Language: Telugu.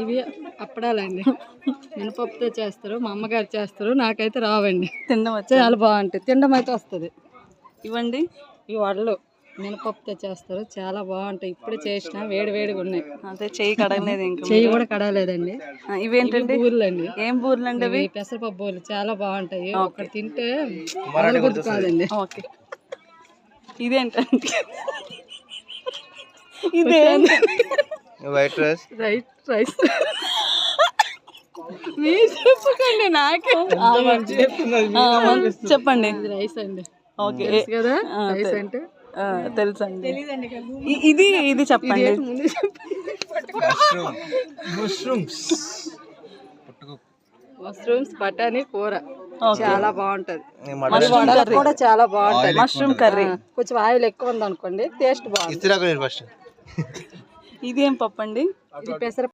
ఇవి అప్పడాలండి, మినపప్పుతో చేస్తారు, మా అమ్మగారు చేస్తారు, నాకైతే రావండి. తినడం వచ్చా? చాలా బాగుంటాయి, తినడం అయితే వస్తుంది. ఇవ్వండి. ఈ వడలు మినపప్పుతో చేస్తారు, చాలా బాగుంటాయి. ఇప్పుడే చేసిన వేడి వేడిగా ఉన్నాయి. అదే చెయ్యి కడగలేదు ఇంకా. చెయ్యి కూడా కడగలేదండి. ఇవేంటండి? బూరెలు అండి. ఏం బూరెలు అండి అవి? పెసరపప్పు బూరెలు చాలా బాగుంటాయి. ఒకటి తింటే అరగబుద్ధి కాదండి. ఓకే. ఇదేంటండి? ఇదేంటి? White rice. రైస్ మీరు చెప్పకండి, నాకే చెప్పండి. ఇది రైస్ అండి. ఓకే కదా రైస్ అంటే తెలుసండి. ఇది చెప్పండి. ముందు మష్రూమ్స్ బఠానీ కూర చాలా బాగుంటది. వడలు కూడా చాలా బాగుంటది. Mushroom curry. కొంచెం ఆయిల్ ఎక్కువ ఉంది అనుకోండి, టేస్ట్ బాగుంది. ఇదేం పప్పు అండి? పెసర